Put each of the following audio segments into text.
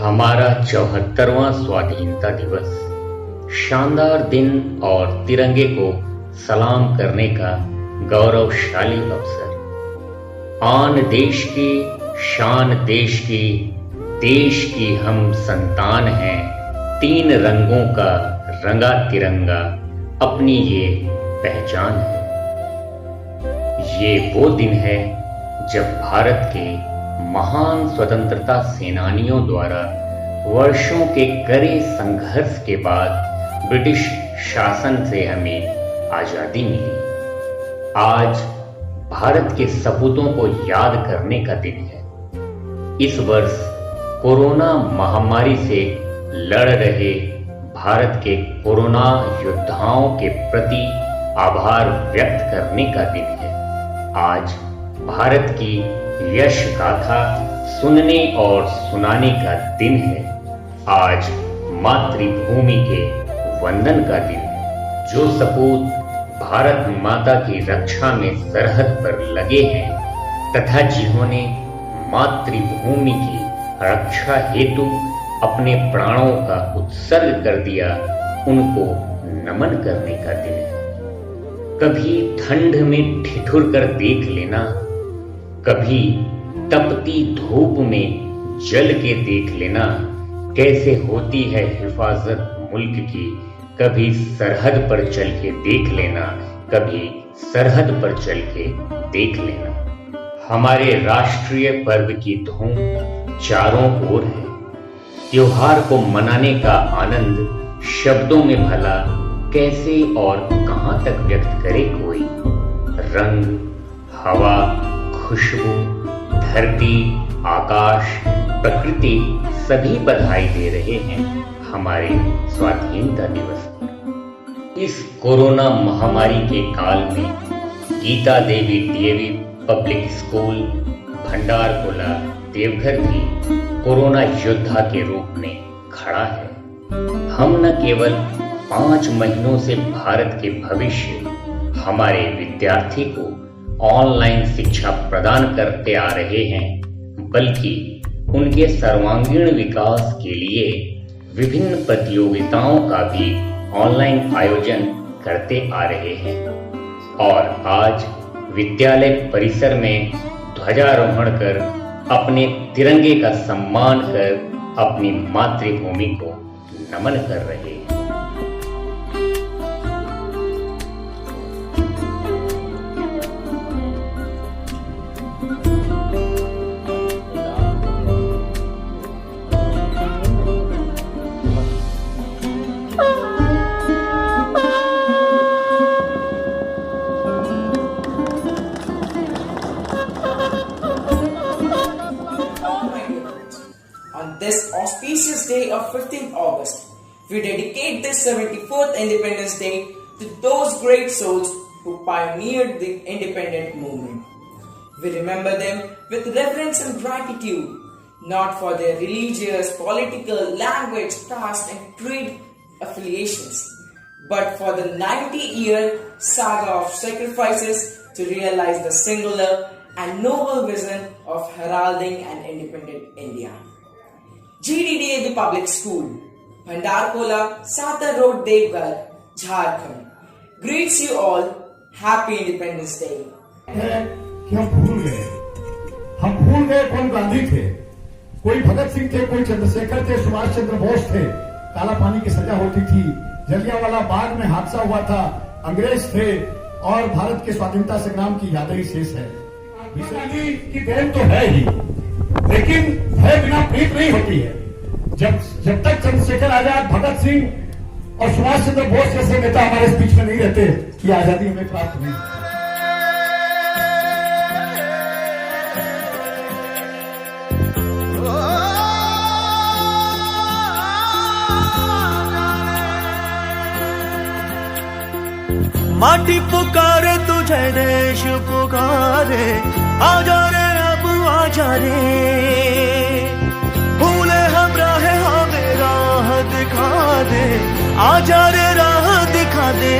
हमारा 74वां स्वाधीनता दिवस शानदार दिन और तिरंगे को सलाम करने का गौरवशाली अवसर। आन देश की शान देश की हम संतान हैं। 3 रंगों का रंगा तिरंगा अपनी ये पहचान है। ये वो दिन है जब भारत के महान स्वतंत्रता सेनानियों द्वारा वर्षों के कड़े संघर्ष के बाद ब्रिटिश शासन से हमें आजादी मिली। आज भारत के सपूतों को याद करने का दिन है। इस वर्ष कोरोना महामारी से लड़ रहे भारत के कोरोना योद्धाओं के प्रति आभार व्यक्त करने का दिन है। आज भारत की यश गाथा सुनने और सुनाने का दिन है। आज मातृभूमि के वंदन का दिन है। जो सपूत भारत माता की रक्षा में सरहद पर लगे हैं तथा जिन्होंने मातृभूमि की रक्षा हेतु अपने प्राणों का उत्सर्ग कर दिया, उनको नमन करने का दिन है। कभी ठंड में ठिठुर कर देख लेना, कभी तपती धूप में जल के देख लेना कैसे होती है हिफाजत मुल्क की। कभी सरहद पर चल के देख लेना, कभी सरहद पर चल के देख लेना। हमारे राष्ट्रीय पर्व की धूम चारों ओर है। त्योहार को मनाने का आनंद शब्दों में भला कैसे और कहां तक व्यक्त करे कोई। रंग, हवा, खुशबू, धरती, आकाश, प्रकृति सभी बधाई दे रहे हैं हमारे स्वाधीनता दिवस पर। इस कोरोना महामारी के काल में Geeta Devi DAV public school Bhandarkola Deoghar भी कोरोना योद्धा के रूप में खड़ा है। हम न केवल 5 महीनों से भारत के भविष्य हमारे विद्यार्थी को ऑनलाइन शिक्षा प्रदान करते आ रहे हैं, बल्कि उनके सर्वांगीण विकास के लिए विभिन्न प्रतियोगिताओं का भी ऑनलाइन आयोजन करते आ रहे हैं। और आज विद्यालय परिसर में ध्वजारोहण कर अपने तिरंगे का सम्मान कर अपनी मातृभूमि को नमन कर रहे हैं। On this auspicious day of 15th August, we dedicate this 74th Independence Day to those great souls who pioneered the independent movement. We remember them with reverence and gratitude, not for their religious, political, language, caste and creed affiliations, but for the 90-year saga of sacrifices to realize the singular and noble vision of heralding an independent India. GDDAV Public School, Bhandarkola, Satar Road, Devghar, Jharkhand, greets you all. Happy Independence Day. कि हम भूल गए कौन गांधी थे, कोई भगत सिंह थे, कोई चंद्रशेखर थे, सुभाष चंद्र बोस थे। काला पानी की सजा होती थी, जलियांवाला बाग में हादसा हुआ था, अंग्रेज थे और भारत के स्वाधीनता संग्राम की यादें ही शेष है। गांधी की देन तो है ही, लेकिन भय बिना प्रीत नहीं होती है। जब तक चंद्रशेखर आजाद, भगत सिंह और सुभाष चंद्र बोस जैसे नेता हमारे बीच में नहीं रहते, ये आजादी हमें प्राप्त नहीं। माटी पुकारे तुझे, देश पुकारे, आजा रे अब आजा रे। भूले हम राह, हमें राह दिखा दे, आजा रे राह दिखा दे।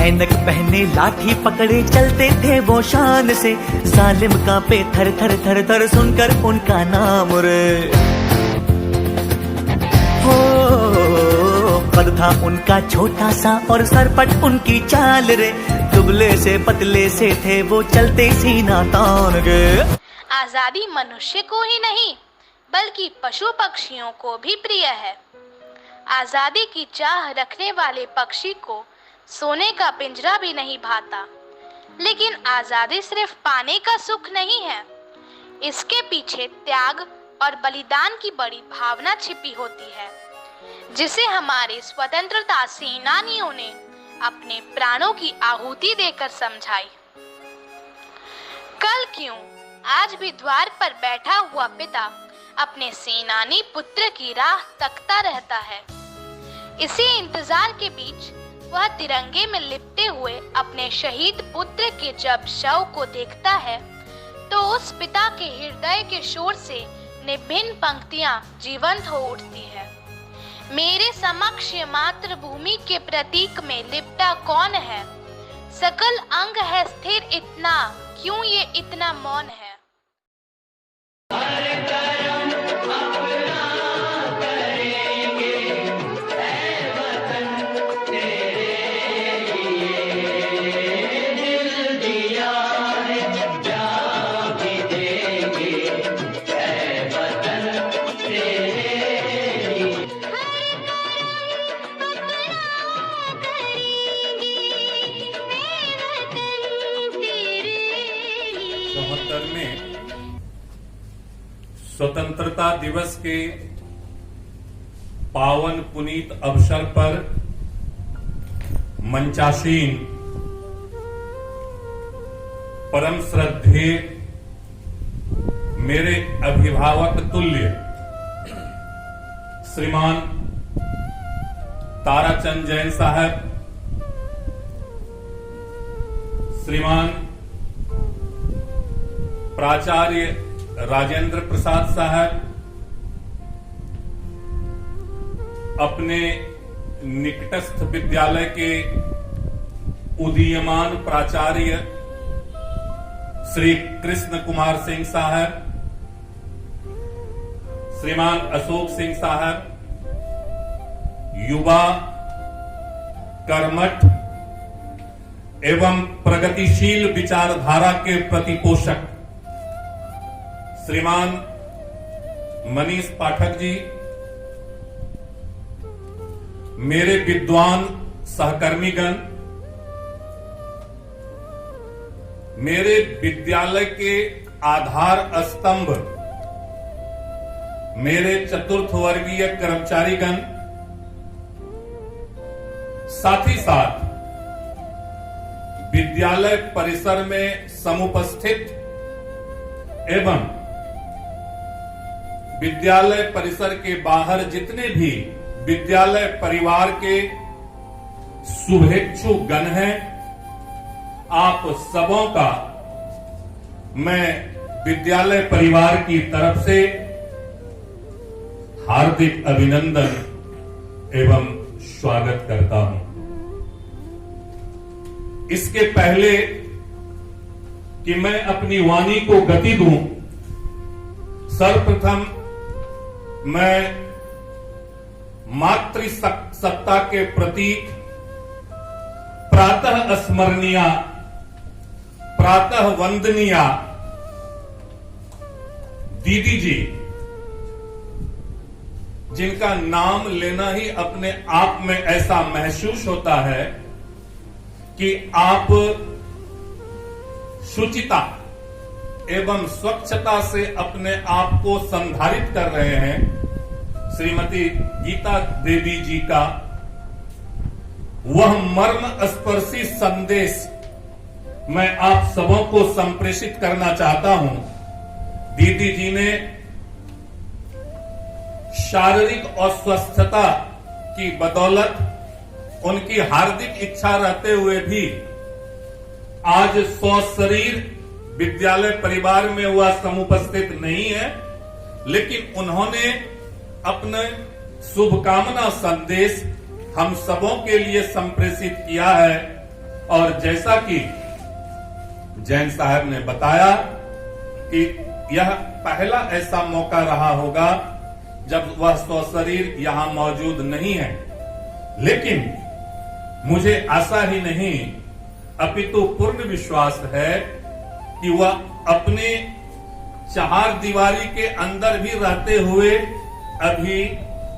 ऐनक पहने लाठी पकड़े चलते थे वो शान से, जालिम कांपे थर थर थर थर सुनकर उनका नाम रे। हो कद था उनका छोटा सा और सरपट उनकी चाल रे, दुबले से पतले से थे वो चलते सीना तान के। आजादी मनुष्य को ही नहीं बल्कि पशु पक्षियों को भी प्रिय है। आजादी की चाह रखने वाले पक्षी को सोने का पिंजरा भी नहीं भाता। लेकिन आजादी सिर्फ पाने का सुख नहीं है, इसके पीछे त्याग और बलिदान की बड़ी भावना छिपी होती है, जिसे हमारे स्वतंत्रता सेनानियों ने अपने प्राणों की आहुति देकर समझाई। कल क्यों आज भी द्वार पर बैठा हुआ पिता अपने सेनानी पुत्र की राह तकता रहता है। इसी इंतजार के बीच वह तिरंगे में लिपटे हुए अपने शहीद पुत्र के जब शव को देखता है तो उस पिता के हृदय के शोर से निभिन्न पंक्तियां जीवंत हो उठती है। मेरे समक्ष मातृभूमि के प्रतीक में लिपटा कौन है, सकल अंग है स्थिर इतना, क्यों ये इतना मौन है। स्वतंत्रता दिवस के पावन पुनीत अवसर पर मंचासीन परम श्रद्धेय मेरे अभिभावक तुल्य श्रीमान ताराचंद जैन साहब, श्रीमान प्राचार्य राजेंद्र प्रसाद साहब, अपने निकटस्थ विद्यालय के उदीयमान प्राचार्य श्री कृष्ण कुमार सिंह साहब, श्रीमान अशोक सिंह साहब, युवा कर्मठ एवं प्रगतिशील विचारधारा के प्रतिपोषक श्रीमान मनीष पाठक जी, मेरे विद्वान सहकर्मीगण, मेरे विद्यालय के आधार स्तंभ, मेरे चतुर्थ वर्गीय कर्मचारीगण, साथ ही साथ विद्यालय परिसर में समुपस्थित एवं विद्यालय परिसर के बाहर जितने भी विद्यालय परिवार के शुभेच्छु गण हैं, आप सबों का मैं विद्यालय परिवार की तरफ से हार्दिक अभिनंदन एवं स्वागत करता हूं। इसके पहले कि मैं अपनी वाणी को गति दूं, सर्वप्रथम मैं मातृ सत्ता के प्रतीक प्रातः स्मरणीया, प्रातः वंदनीया दीदी जी, जिनका नाम लेना ही अपने आप में ऐसा महसूस होता है कि आप शुचिता एवं स्वच्छता से अपने आप को संधारित कर रहे हैं। श्रीमती गीता देवी जी का वह मर्म स्पर्शी संदेश मैं आप सबों को संप्रेषित करना चाहता हूं। दीदी जी ने शारीरिक अस्वस्थता की बदौलत उनकी हार्दिक इच्छा रहते हुए भी आज सशरीर विद्यालय परिवार में हुआ समुपस्थित नहीं है, लेकिन उन्होंने अपने शुभकामना संदेश हम सबों के लिए संप्रेषित किया है और जैसा कि जैन साहब ने बताया कि यह पहला ऐसा मौका रहा होगा जब वह स्वशरीर यहां मौजूद नहीं है, लेकिन मुझे आशा ही नहीं अपितु पूर्ण विश्वास है कि वह अपने चार दीवारी के अंदर भी रहते हुए अभी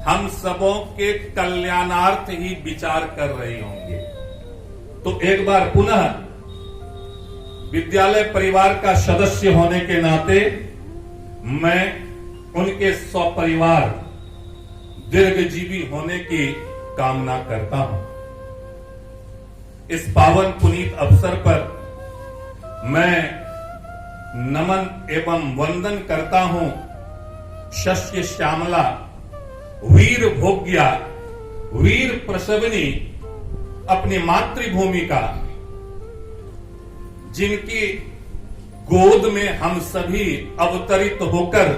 हम सबों के कल्याणार्थ ही विचार कर रहे होंगे। तो एक बार पुनः विद्यालय परिवार का सदस्य होने के नाते मैं उनके सपरिवार दीर्घजीवी होने की कामना करता हूं। इस पावन पुनीत अवसर पर मैं नमन एवं वंदन करता हूं शस्य श्यामला, वीर भोग्या, वीर प्रसवनी अपनी मातृभूमि का, जिनकी गोद में हम सभी अवतरित होकर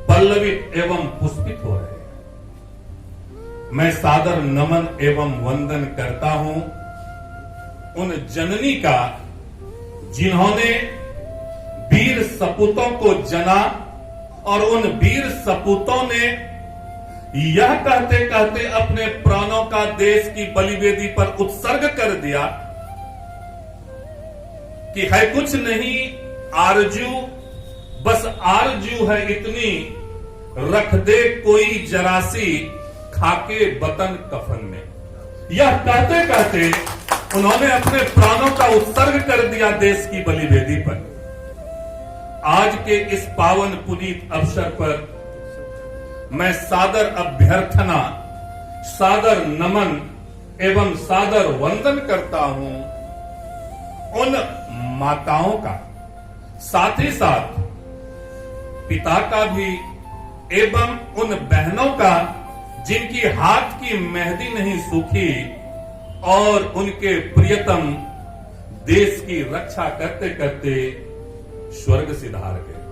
पल्लवित एवं पुष्पित हो रहे हैं। मैं सादर नमन एवं वंदन करता हूं उन जननी का जिन्होंने वीर सपूतों को जना और उन वीर सपूतों ने यह कहते कहते अपने प्राणों का देश की बलिवेदी पर उत्सर्ग कर दिया कि है कुछ नहीं आरजू, बस आरजू है इतनी, रख दे कोई जरासी खाके वतन कफन में। यह कहते कहते उन्होंने अपने प्राणों का उत्सर्ग कर दिया देश की बलिवेदी पर। आज के इस पावन पुनीत अवसर पर मैं सादर अभ्यर्थना, सादर नमन एवं सादर वंदन करता हूं उन माताओं का, साथ ही साथ पिता का भी, एवं उन बहनों का जिनकी हाथ की मेहंदी नहीं सूखी और उनके प्रियतम देश की रक्षा करते करते स्वर्ग सिधार गए।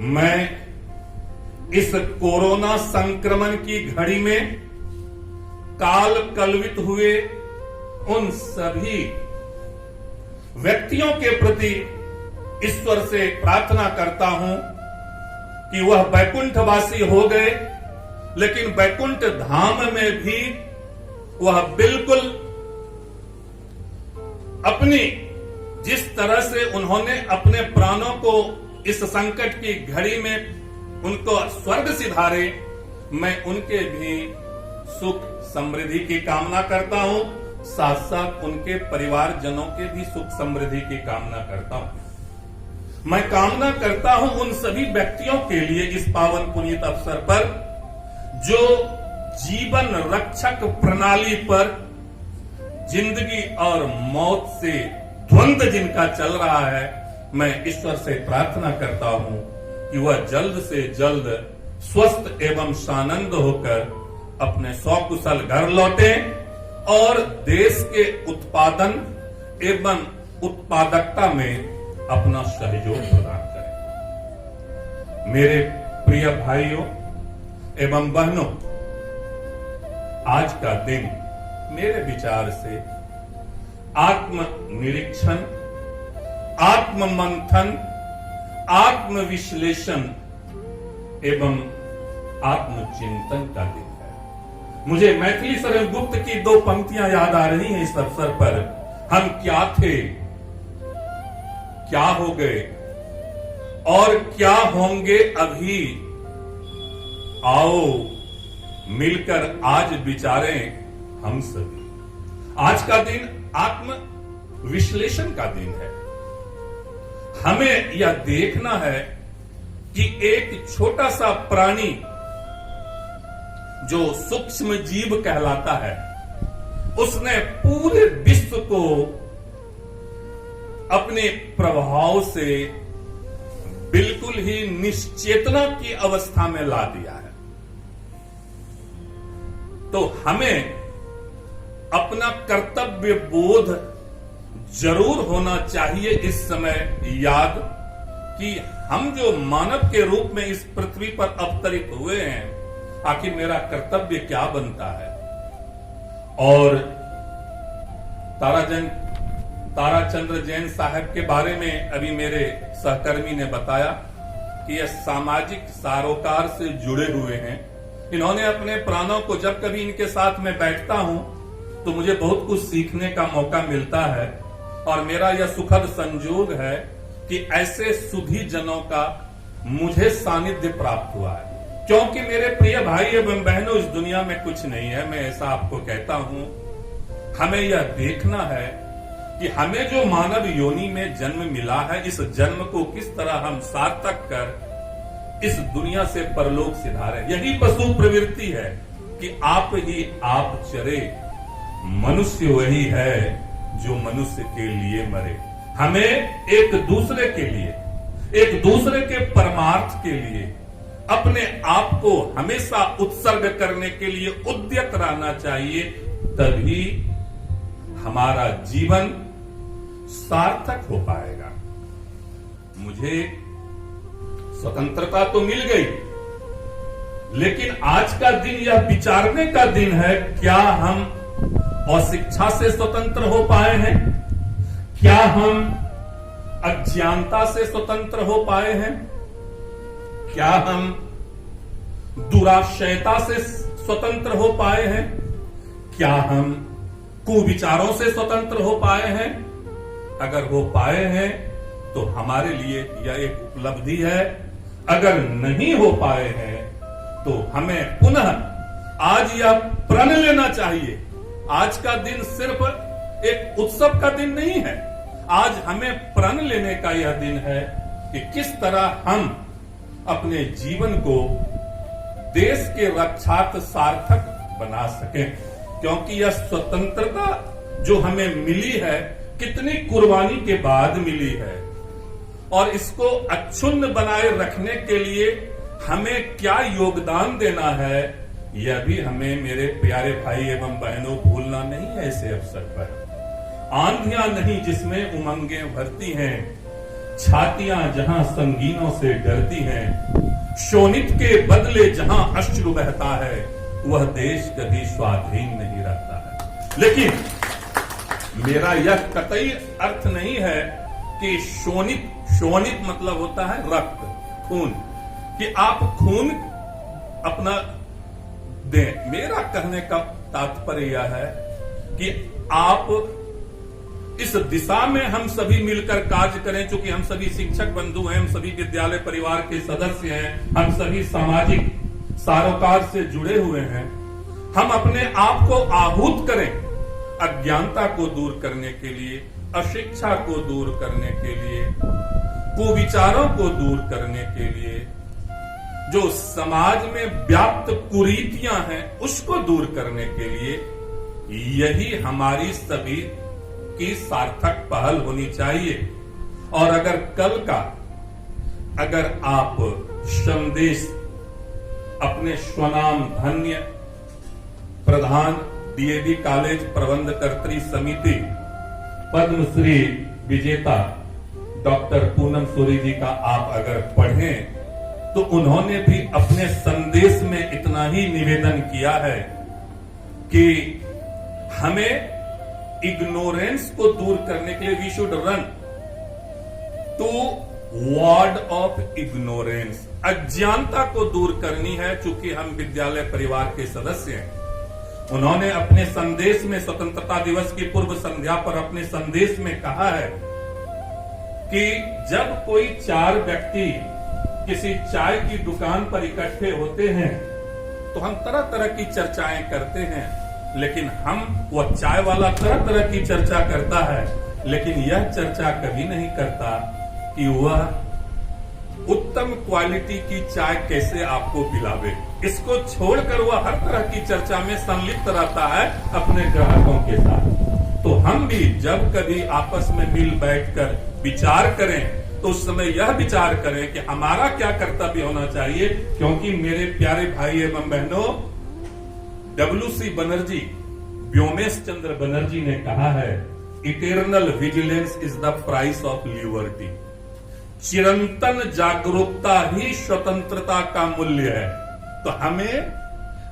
मैं इस कोरोना संक्रमण की घड़ी में काल कलवित हुए उन सभी व्यक्तियों के प्रति ईश्वर से प्रार्थना करता हूं कि वह वैकुंठवासी हो गए, लेकिन वैकुंठ धाम में भी वह बिल्कुल अपनी जिस तरह से उन्होंने अपने प्राणों को इस संकट की घड़ी में उनको स्वर्ग सिधारे, मैं उनके भी सुख समृद्धि की कामना करता हूं, साथ साथ उनके परिवारजनों के भी सुख समृद्धि की कामना करता हूं। मैं कामना करता हूं उन सभी व्यक्तियों के लिए इस पावन पुनीत अवसर पर जो जीवन रक्षक प्रणाली पर जिंदगी और मौत से द्वंद्व जिनका चल रहा है, मैं ईश्वर से प्रार्थना करता हूं कि वह जल्द से जल्द स्वस्थ एवं सानंद होकर अपने सकुशल घर लौटे और देश के उत्पादन एवं उत्पादकता में अपना सहयोग प्रदान करें। मेरे प्रिय भाइयों एवं बहनों, आज का दिन मेरे विचार से आत्म निरीक्षण, आत्म मंथन, आत्म विश्लेषण एवं आत्मचिंतन का दिन है। मुझे मैथिली शरण गुप्त की दो पंक्तियां याद आ रही हैं इस अवसर पर। हम क्या थे, क्या हो गए और क्या होंगे अभी, आओ मिलकर आज विचारें हम सभी। आज का दिन आत्म विश्लेषण का दिन है। हमें यह देखना है कि एक छोटा सा प्राणी जो सूक्ष्म जीव कहलाता है, उसने पूरे विश्व को अपने प्रभाव से बिल्कुल ही निश्चेतना की अवस्था में ला दिया है। तो हमें अपना कर्तव्य बोध जरूर होना चाहिए इस समय याद कि हम जो मानव के रूप में इस पृथ्वी पर अवतरित हुए हैं, आखिर मेरा कर्तव्य क्या बनता है। और ताराचंद्र जैन साहब के बारे में अभी मेरे सहकर्मी ने बताया कि यह सामाजिक सरोकार से जुड़े हुए हैं। इन्होंने अपने प्राणों को, जब कभी इनके साथ में बैठता हूं तो मुझे बहुत कुछ सीखने का मौका मिलता है और मेरा यह सुखद संयोग है कि ऐसे सुधी जनों का मुझे सानिध्य प्राप्त हुआ है। क्योंकि मेरे प्रिय भाई एवं बहनों, इस दुनिया में कुछ नहीं है, मैं ऐसा आपको कहता हूं। हमें यह देखना है कि हमें जो मानव योनि में जन्म मिला है, इस जन्म को किस तरह हम सार्थक कर इस दुनिया से परलोक सिधारें। यही पशु प्रवृत्ति है कि आप ही आप चरे, मनुष्य वही है जो मनुष्य के लिए मरे। हमें एक दूसरे के लिए, एक दूसरे के परमार्थ के लिए अपने आप को हमेशा उत्सर्ग करने के लिए उद्यत रहना चाहिए, तभी हमारा जीवन सार्थक हो पाएगा। मुझे स्वतंत्रता तो मिल गई, लेकिन आज का दिन यह विचारने का दिन है, क्या हम अशिक्षा से स्वतंत्र हो पाए हैं? क्या हम अज्ञानता से स्वतंत्र हो पाए हैं? क्या हम दुराशयता से स्वतंत्र हो पाए हैं? क्या हम कुविचारों से स्वतंत्र हो पाए हैं? अगर हो पाए हैं तो हमारे लिए यह एक उपलब्धि है। अगर नहीं हो पाए हैं तो हमें पुनः आज यह प्रण लेना चाहिए। आज का दिन सिर्फ एक उत्सव का दिन नहीं है, आज हमें प्रण लेने का यह दिन है कि किस तरह हम अपने जीवन को देश के रक्षार्थ सार्थक बना सकें। क्योंकि यह स्वतंत्रता जो हमें मिली है, कितनी कुर्बानी के बाद मिली है, और इसको अक्षुण्ण बनाए रखने के लिए हमें क्या योगदान देना है, यह भी हमें मेरे प्यारे भाई एवं बहनों भूलना नहीं है। ऐसे अवसर पर आंधियां नहीं जिसमें उमंगें भरती हैं, छातियां जहां संगीनों से डरती हैं, शोणित के बदले जहां अश्रु बहता है, वह देश कभी स्वाधीन नहीं रहता है। लेकिन मेरा यह कतई अर्थ नहीं है कि शोणित मतलब होता है रक्त, खून, कि आप खून अपना दें। मेरा कहने का तात्पर्य यह है कि आप इस दिशा में हम सभी मिलकर कार्य करें। चूंकि हम सभी शिक्षक बंधु हैं, हम सभी विद्यालय परिवार के सदस्य हैं, हम सभी सामाजिक सरोकार से जुड़े हुए हैं। हम अपने आप को आहूत करें अज्ञानता को दूर करने के लिए, अशिक्षा को दूर करने के लिए, कुविचारों को दूर करने के लिए, जो समाज में व्याप्त कुरीतियां हैं उसको दूर करने के लिए। यही हमारी सभी की सार्थक पहल होनी चाहिए। और अगर आप संदेश अपने स्वनाम धन्य प्रधान डीएवी कॉलेज प्रबंधकर्त्री समिति पद्मश्री विजेता डॉक्टर पूनम सूरी जी का आप अगर पढ़ें तो उन्होंने भी अपने संदेश में इतना ही निवेदन किया है कि हमें इग्नोरेंस को दूर करने के लिए we should run to ward off ignorance. अज्ञानता को दूर करनी है। चूंकि हम विद्यालय परिवार के सदस्य हैं, उन्होंने अपने संदेश में स्वतंत्रता दिवस की पूर्व संध्या पर अपने संदेश में कहा है कि जब कोई 4 व्यक्ति किसी चाय की दुकान पर इकट्ठे होते हैं तो हम तरह तरह की चर्चाएं करते हैं, लेकिन वह चाय वाला तरह तरह की चर्चा करता है, लेकिन यह चर्चा कभी नहीं करता कि वह उत्तम क्वालिटी की चाय कैसे आपको पिलावे। इसको छोड़कर वह हर तरह की चर्चा में संलिप्त रहता है अपने ग्राहकों के साथ। तो हम भी जब कभी आपस में मिल बैठकर विचार करें तो उस समय यह विचार करें कि हमारा क्या कर्तव्य होना चाहिए। क्योंकि मेरे प्यारे भाई एवं बहनों, WC बनर्जी, व्योमेश चंद्र बनर्जी ने कहा है, eternal vigilance is the price of liberty. चिरंतन जागरूकता ही स्वतंत्रता का मूल्य है। तो हमें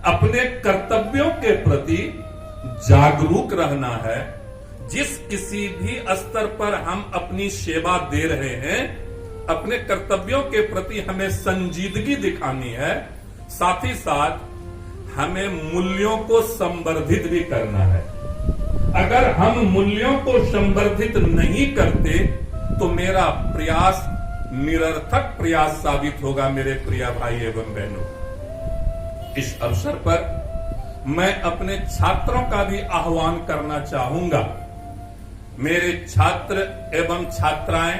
अपने कर्तव्यों के प्रति जागरूक रहना है, जिस किसी भी स्तर पर हम अपनी सेवा दे रहे हैं, अपने कर्तव्यों के प्रति हमें संजीदगी दिखानी है, साथ ही साथ हमें मूल्यों को संवर्धित भी करना है। अगर हम मूल्यों को संवर्धित नहीं करते तो मेरा प्रयास निरर्थक प्रयास साबित होगा। मेरे प्रिय भाई एवं बहनों, इस अवसर पर मैं अपने छात्रों का भी आह्वान करना चाहूंगा। मेरे छात्र एवं छात्राएं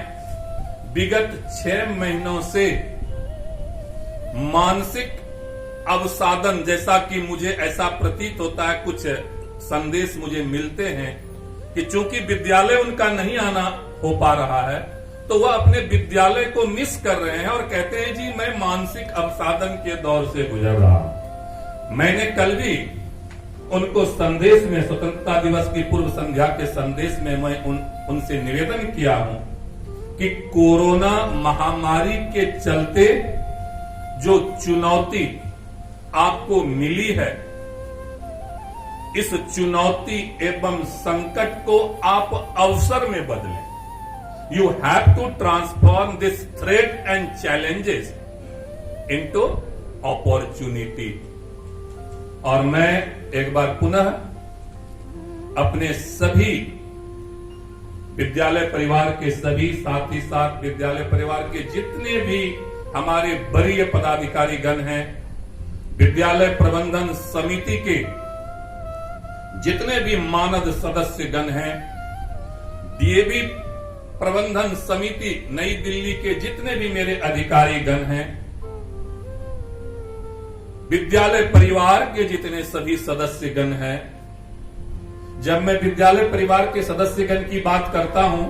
विगत 6 महीनों से मानसिक अवसादन, जैसा कि मुझे ऐसा प्रतीत होता है, कुछ संदेश मुझे मिलते हैं कि चूंकि विद्यालय उनका नहीं आना हो पा रहा है तो वह अपने विद्यालय को मिस कर रहे हैं और कहते हैं जी मैं मानसिक अवसादन के दौर से गुजर रहा हूं। मैंने कल भी उनको संदेश में, स्वतंत्रता दिवस की पूर्व संध्या के संदेश में मैं उनसे निवेदन किया हूं कि कोरोना महामारी के चलते जो चुनौती आपको मिली है, इस चुनौती एवं संकट को आप अवसर में बदलें। You have to transform this threat and challenges into opportunity। और मैं एक बार पुनः अपने सभी विद्यालय परिवार के सभी, साथ ही साथ विद्यालय परिवार के जितने भी हमारे वरीय पदाधिकारी गण हैं, विद्यालय प्रबंधन समिति के जितने भी मानद सदस्य गण हैं, डीएवी प्रबंधन समिति नई दिल्ली के जितने भी मेरे अधिकारी गण हैं, विद्यालय परिवार के जितने सभी सदस्य गण हैं। जब मैं विद्यालय परिवार के सदस्य गण की बात करता हूं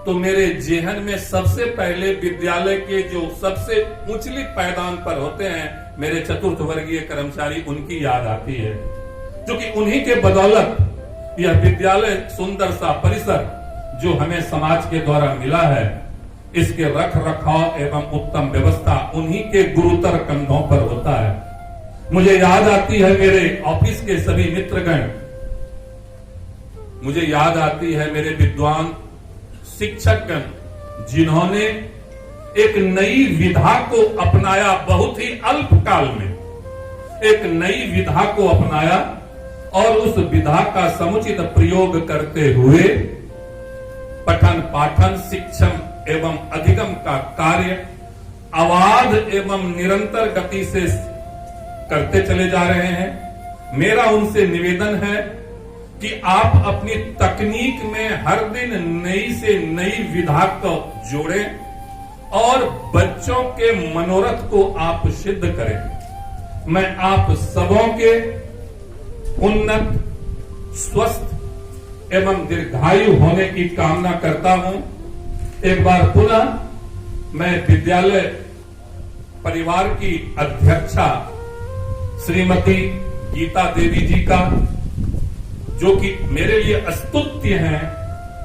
तो मेरे जेहन में सबसे पहले विद्यालय के जो सबसे उचली पायदान पर होते हैं, मेरे चतुर्थ वर्गीय कर्मचारी, उनकी याद आती है, क्योंकि उन्हीं के बदौलत यह विद्यालय सुंदर सा परिसर जो हमें समाज के द्वारा मिला है, इसके रख रखाव एवं उत्तम व्यवस्था उन्हीं के गुरुतर कंधों पर होता है। मुझे याद आती है मेरे ऑफिस के सभी मित्रगण, मुझे याद आती है मेरे विद्वान शिक्षकगण, जिन्होंने एक नई विधा को अपनाया, बहुत ही अल्पकाल में एक नई विधा को अपनाया और उस विधा का समुचित प्रयोग करते हुए पठन पाठन शिक्षण एवं अधिगम का कार्य अबाध एवं निरंतर गति से करते चले जा रहे हैं। मेरा उनसे निवेदन है कि आप अपनी तकनीक में हर दिन नई से नई विधा को जोड़ें और बच्चों के मनोरथ को आप सिद्ध करें। मैं आप सबों के उन्नत, स्वस्थ एवं दीर्घायु होने की कामना करता हूं। एक बार पुनः मैं विद्यालय परिवार की अध्यक्षा श्रीमती गीता देवी जी का, जो कि मेरे लिए स्तुत्य हैं,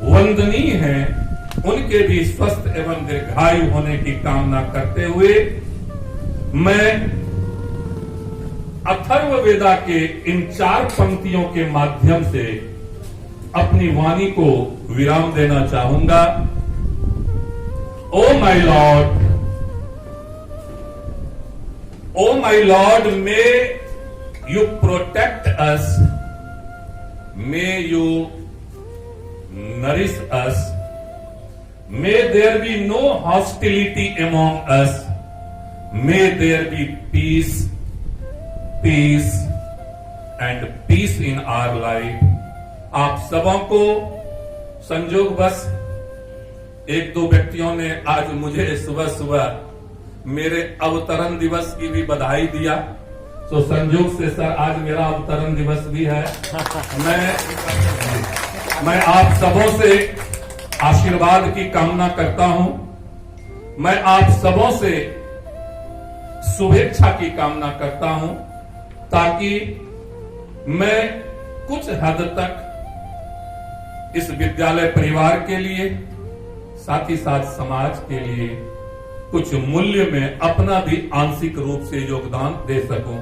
वंदनीय हैं, उनके भी स्वस्थ एवं दीर्घायु होने की कामना करते हुए मैं अथर्ववेदा के इन 4 पंक्तियों के माध्यम से अपनी वाणी को विराम देना चाहूंगा। Oh my lord, may you protect us, may you nourish us, may there be no hostility among us, may there be peace and peace in our life. आप सबों को संजोगवश 1-2 व्यक्तियों ने आज मुझे सुबह सुबह मेरे अवतरण दिवस की भी बधाई दिया, तो संजोग से सर आज मेरा अवतरण दिवस भी है। मैं आप सबों से आशीर्वाद की कामना करता हूं। मैं आप सबों से शुभेच्छा की कामना करता हूं, ताकि मैं कुछ हद तक इस विद्यालय परिवार के लिए, साथ ही साथ समाज के लिए कुछ मूल्य में अपना भी आंशिक रूप से योगदान दे सकूं।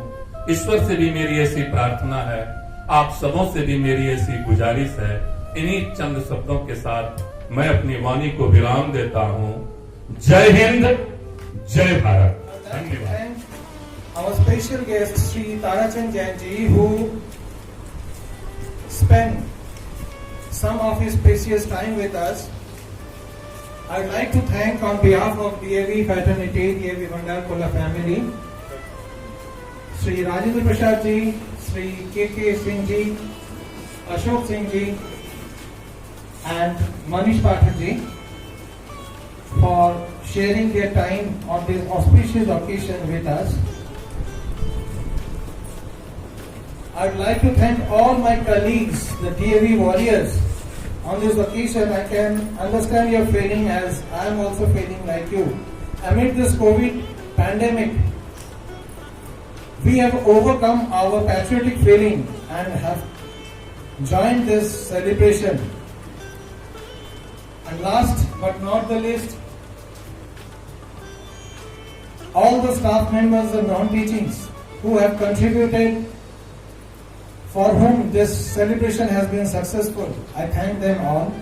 ईश्वर से भी मेरी ऐसी प्रार्थना है। आप सबों से भी मेरी ऐसी गुजारिश है, इन्हीं चंद शब्दों के साथ मैं अपनी वाणी को विराम देता हूं। जय हिंद, जय भारत। धन्यवाद। Our special guest Sri Tarachand Jain ji, who spent some of his precious time with us. I'd like to thank on behalf of DAV fraternity, DAV Vandar Kola family, Sri Rajendra Prasad ji, Sri KK Singh ji, Ashok Singh ji, and Manish Pathak ji for sharing their time on this auspicious occasion with us. I'd like to thank all my colleagues, the DAV warriors. On this occasion, I can understand your feeling as I am also feeling like you. Amid this COVID pandemic, we have overcome our patriotic feeling and have joined this celebration. And last but not the least, all the staff members and non-teachings who have contributed, for whom this celebration has been successful, I thank them all.